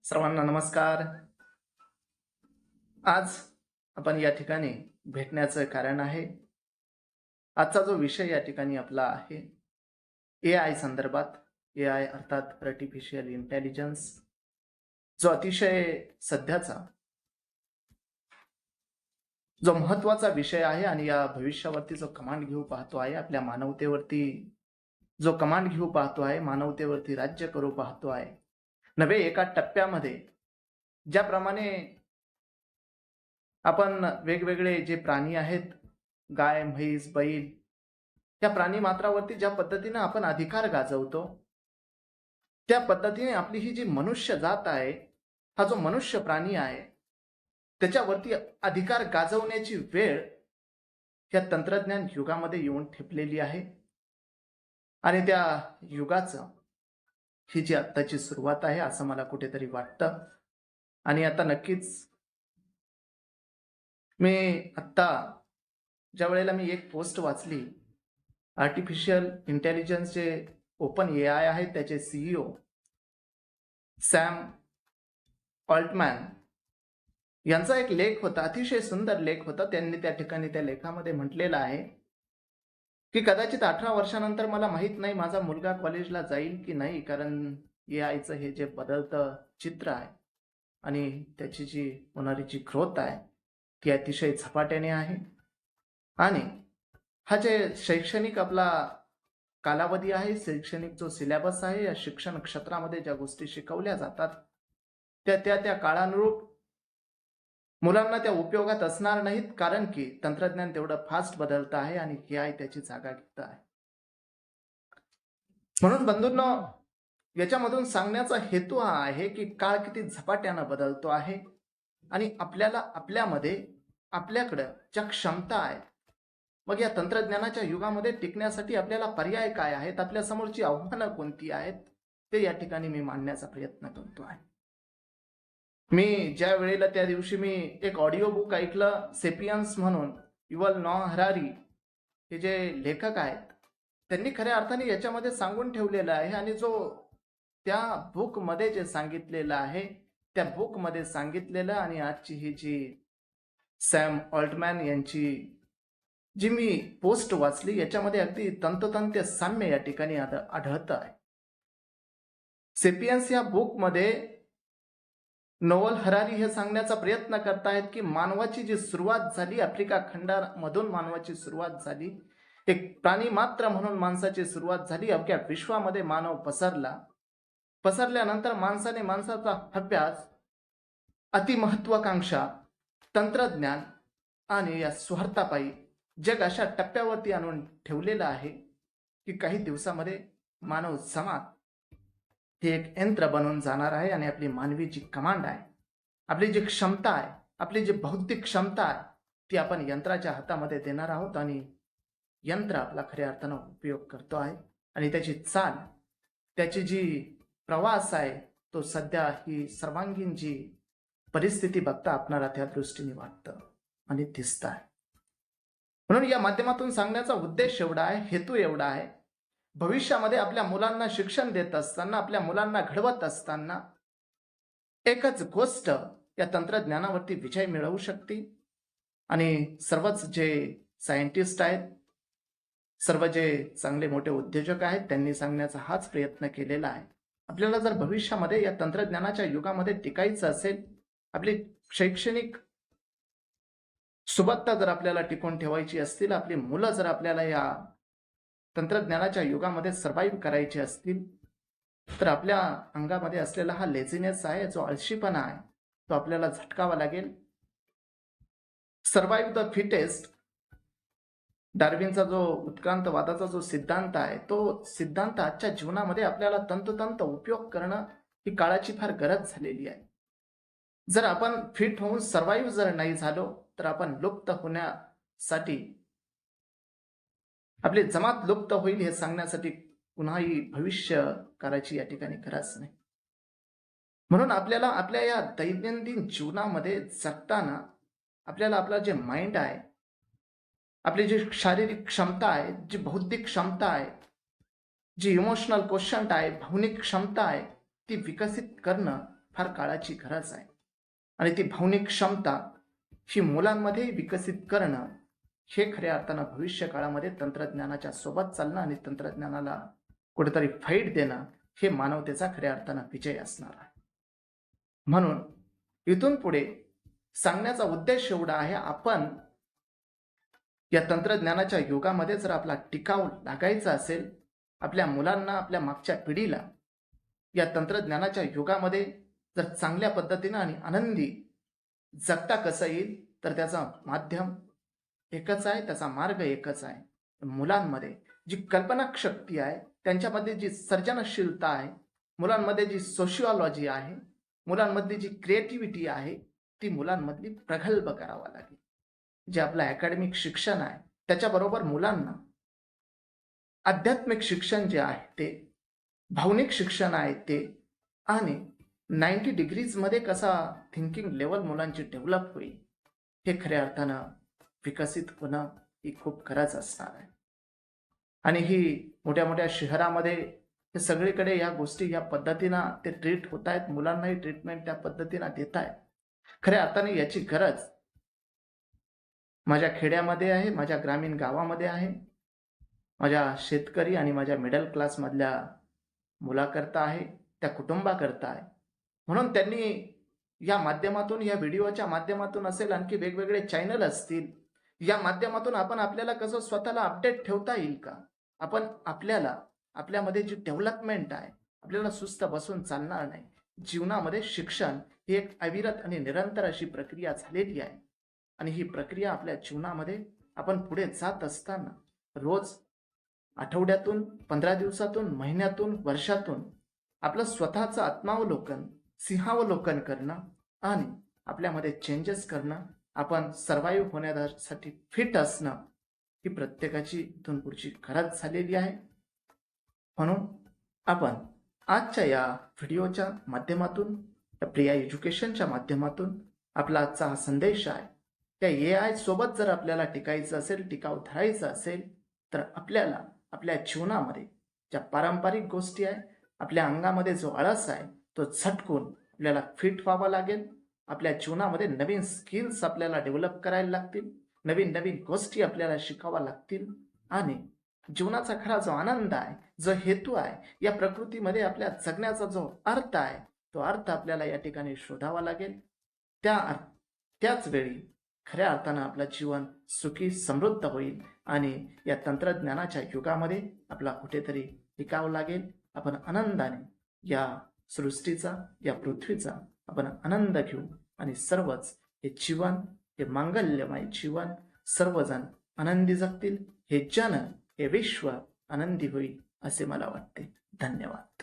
सर्वांना नमस्कार. आज आपण या ठिकाणी भेटण्याचं कारण आहे, आजचा जो विषय या ठिकाणी आपला आहे AI संदर्भात. AI अर्थात आर्टिफिशियल इंटेलिजन्स, जो अतिशय सध्याचा जो महत्वाचा विषय आहे आणि या भविष्यावरती जो कमांड घेऊ पाहतो आहे, आपल्या मानवतेवरती जो कमांड घेऊ पाहतो आहे, मानवतेवरती राज्य करू पाहतो आहे. नव्हे एका टप्प्यामध्ये ज्याप्रमाणे आपण वेगवेगळे जे प्राणी आहेत, गाय, म्हैस, बैल, त्या प्राणी मात्रावरती ज्या पद्धतीने आपण अधिकार गाजवतो, त्या पद्धतीने आपली ही जी मनुष्य जात आहे, हा जो मनुष्य प्राणी आहे, त्याच्यावरती अधिकार गाजवण्याची वेळ या तंत्रज्ञान युगामध्ये येऊन ठेपलेली आहे. आणि त्या युगाचं ही जी आत्ताची सुरुवात आहे असं मला कुठेतरी वाटतं. आणि आता नक्कीच मी आत्ता ज्या वेळेला मी एक पोस्ट वाचली, आर्टिफिशियल इंटेलिजन्सचे ओपन AI आहेत त्याचे CEO सॅम ऑल्टमॅन यांचा एक लेख होता, अतिशय सुंदर लेख होता. त्यांनी त्या ठिकाणी त्या लेखामध्ये म्हटलेलं आहे की कदाचित 18 वर्षानंतर मला माहित नाही माझा मुलगा कॉलेजला जाईल की नाही, कारण AIचं हे जे बदलतं चित्र आहे आणि त्याची जी होणारी जी ग्रोथ आहे ती अतिशय झपाट्याने आहे. आणि हा जे शैक्षणिक आपला कालावधी आहे, शैक्षणिक जो सिलेबस आहे, या शिक्षण क्षेत्रामध्ये ज्या गोष्टी शिकवल्या जातात त्या काळानुरूप मुलांना त्या उपयोगात असणार नाहीत, कारण की तंत्रज्ञान तेवढं फास्ट बदलतं आहे आणि AI त्याची जागा घेत आहे. म्हणून बंधूंनो, याच्यामधून सांगण्याचा हेतू हा आहे की काळ किती झपाट्यानं बदलतो आहे आणि आपल्याला आपल्याकडं ज्या क्षमता आहेत, मग या तंत्रज्ञानाच्या युगामध्ये टिकण्यासाठी आपल्याला पर्याय काय आहेत, आपल्या समोरची आव्हानं कोणती आहेत, ते या ठिकाणी मी मांडण्याचा प्रयत्न करतो आहे. मी ज्या वेळेला त्या दिवशी मी एक ऑडिओ बुक ऐकलं, सेपियन्स म्हणून, युव्हल नॉह हरारी हे जे लेखक आहेत, त्यांनी खऱ्या अर्थाने याच्यामध्ये सांगून ठेवलेलं आहे. आणि जो त्या बुकमध्ये जे सांगितलेलं आहे, त्या बुकमध्ये सांगितलेलं आणि आजची ही जी सॅम ऑल्टमॅन यांची जी मी पोस्ट वाचली, याच्यामध्ये अगदी तंतोतंत साम्य या ठिकाणी आढळतं आहे. सेपियन्स या बुकमध्ये नोवल हरारी हे सांगण्याचा प्रयत्न करतायत की मानवाची जी सुरुवात झाली, आफ्रिका खंडामधून मानवाची सुरुवात झाली, एक प्राणी मात्र म्हणून माणसाची सुरुवात झाली, अवघ्या विश्वामध्ये मानव पसरल्यानंतर माणसाचा अभ्यास, अतिमहत्वाकांक्षा, तंत्रज्ञान आणि या स्वार्थापायी जग अशा टप्प्यावरती आणून ठेवलेलं आहे की काही दिवसामध्ये मानव समाज हे एक यंत्र बनून जाणार आहे आणि आपली मानवी जी कमांड आहे, आपली जी क्षमता आहे, आपली जी बौद्धिक क्षमता आहे, ती आपण यंत्राच्या हातामध्ये देणार आहोत आणि यंत्र आपला खऱ्या अर्थानं उपयोग करतो आहे. आणि त्याची चाल, त्याची जी प्रवास आहे, तो सध्या ही सर्वांगीण जी परिस्थिती बघता आपणाला त्या दृष्टीने वाटतं आणि दिसत आहे. म्हणून या माध्यमातून सांगण्याचा उद्देश एवढा आहे, हेतू एवढा आहे, भविष्यामध्ये आपल्या मुलांना शिक्षण देत असताना, आपल्या मुलांना घडवत असताना एकच गोष्ट या तंत्रज्ञानावरती विजय मिळवू शकते. आणि सर्वच जे सायंटिस्ट आहेत, सर्व जे चांगले मोठे उद्योजक आहेत, त्यांनी सांगण्याचा हाच प्रयत्न केलेला आहे. आपल्याला जर भविष्यामध्ये या तंत्रज्ञानाच्या युगामध्ये टिकायचं असेल, आपली शैक्षणिक सुबत्ता जर आपल्याला टिकून ठेवायची असतील, आपली मुलं जर आपल्याला या तंत्रज्ञानाच्या युगामध्ये सर्व्हाइव्ह करायचे असतील, तर आपल्या अंगामध्ये असलेला हा लेझीनेस आहे, जो आळशीपणा आहे, तो आपल्याला झटकावा लागेल. सर्व्हाइव्ह द फिटेस्ट, डार्विनचा जो उत्क्रांतवादाचा जो सिद्धांत आहे, तो सिद्धांत आजच्या जीवनामध्ये आपल्याला तंतोतंत उपयोग करणं ही काळाची फार गरज झालेली आहे. जर आपण फिट होऊन सर्व्हाइव्ह जर नाही झालो, तर आपण लुप्त होण्यासाठी, आपली जमात लुप्त होईल हे सांगण्यासाठी पुन्हाही भविष्य करायची या ठिकाणी गरज नाही. म्हणून आपल्याला आपल्या या दैनंदिन जीवनामध्ये जगताना आपल्याला आपला जे माइंड आहे, आपली जी शारीरिक क्षमता आहे, जी बौद्धिक क्षमता आहे, जी इमोशनल क्वेश्चन आहे, भावनिक क्षमता आहे, ती विकसित करणं फार काळाची गरज आहे. आणि ती भावनिक क्षमता ही मुलांमध्ये विकसित करणं हे खऱ्या अर्थानं भविष्य काळामध्ये तंत्रज्ञानाच्या सोबत चालणं आणि तंत्रज्ञानाला कुठेतरी फाईट देणं हे मानवतेचा खऱ्या अर्थानं विजय असणार आहे. म्हणून इथून पुढे सांगण्याचा उद्देश एवढा आहे, आपण या तंत्रज्ञानाच्या युगामध्ये जर आपला टिकाव लागायचा असेल, आपल्या मुलांना, आपल्या मागच्या पिढीला या तंत्रज्ञानाच्या युगामध्ये जर चांगल्या पद्धतीनं आणि आनंदी जगता कसं येईल, तर त्याचा माध्यम एकच आहे, त्याचा मार्ग एकच आहे. मुलांमध्ये जी कल्पनाशक्ती आहे, त्यांच्यामध्ये जी सर्जनशीलता आहे, मुलांमध्ये जी सोशिओलॉजी आहे, मुलांमधली जी क्रिएटिव्हिटी आहे, ती मुलांमधली प्रगल्भ करावा लागेल. जे आपलं अकॅडमिक शिक्षण आहे त्याच्याबरोबर मुलांना आध्यात्मिक शिक्षण जे आहे ते, भावनिक शिक्षण आहे ते, आणि 90 डिग्रीजमध्ये कसा थिंकिंग लेवल मुलांची डेव्हलप होईल हे खऱ्या अर्थानं विकसित होणं ही खूप गरज असणार आहे. आणि ही मोठ्या मोठ्या शहरामध्ये हे सगळीकडे या गोष्टी या पद्धतीनं ते ट्रीट होत आहेत, मुलांनाही ट्रीटमेंट त्या पद्धतीनं देत आहेत. खऱ्या अर्थाने याची गरज माझ्या खेड्यामध्ये आहे, माझ्या ग्रामीण गावामध्ये आहे, माझ्या शेतकरी आणि माझ्या मिडल क्लासमधल्या मुलाकरता आहे, त्या कुटुंबाकरता आहे. म्हणून त्यांनी या माध्यमातून, या व्हिडिओच्या माध्यमातून असेल, आणखी वेगवेगळे चॅनल असतील, या माध्यमातून आपण आपल्याला कसं स्वतःला अपडेट ठेवता येईल का, आपण आपल्यामध्ये जी डेव्हलपमेंट आहे, आपल्याला सुस्त बसून चालणार नाही. जीवनामध्ये शिक्षण ही एक अविरत आणि निरंतर अशी प्रक्रिया झालेली आहे. आणि ही प्रक्रिया आपल्या जीवनामध्ये आपण पुढे जात असताना रोज, आठवड्यातून, 15 दिवसातून, महिन्यातून, वर्षातून आपलं स्वतःचं आत्मावलोकन, सिंहावलोकन करणं आणि आपल्यामध्ये चेंजेस करणं, आपण सर्वाईव्ह होण्यासाठी फिट असणं ही प्रत्येकाची इथून पुढची गरज झालेली आहे. म्हणून आपण आजच्या या व्हिडिओच्या माध्यमातून, या प्रिया एज्युकेशनच्या माध्यमातून आपला आजचा हा संदेश आहे, त्या AI सोबत जर आपल्याला टिकायचं असेल, टिकाव धरायचं असेल, तर आपल्याला आपल्या जीवनामध्ये ज्या पारंपरिक गोष्टी आहे, आपल्या अंगामध्ये जो आळस आहे तो झटकून आपल्याला फिट व्हावा लागेल. आपल्या जीवनामध्ये नवीन स्किल्स आपल्याला डेव्हलप करायला लागतील, नवीन नवीन गोष्टी आपल्याला शिकाव्या लागतील, आणि जीवनाचा खरा जो आनंद आहे, जो हेतू आहे, या प्रकृतीमध्ये आपल्या जगण्याचा जो अर्थ आहे, तो अर्थ आपल्याला या ठिकाणी शोधावा लागेल. त्याच वेळी खऱ्या अर्थानं आपलं जीवन सुखी समृद्ध होईल आणि या तंत्रज्ञानाच्या युगामध्ये आपला कुठेतरी टिकावं लागेल. आपण आनंदाने या सृष्टीचा, या पृथ्वीचा आपण आनंद घेऊ आणि सर्वच हे जीवन, हे मांगल्यमय जीवन सर्वजण आनंदी जगतील. हे जन, हे विश्व आनंदी होईल असे मला वाटते. धन्यवाद.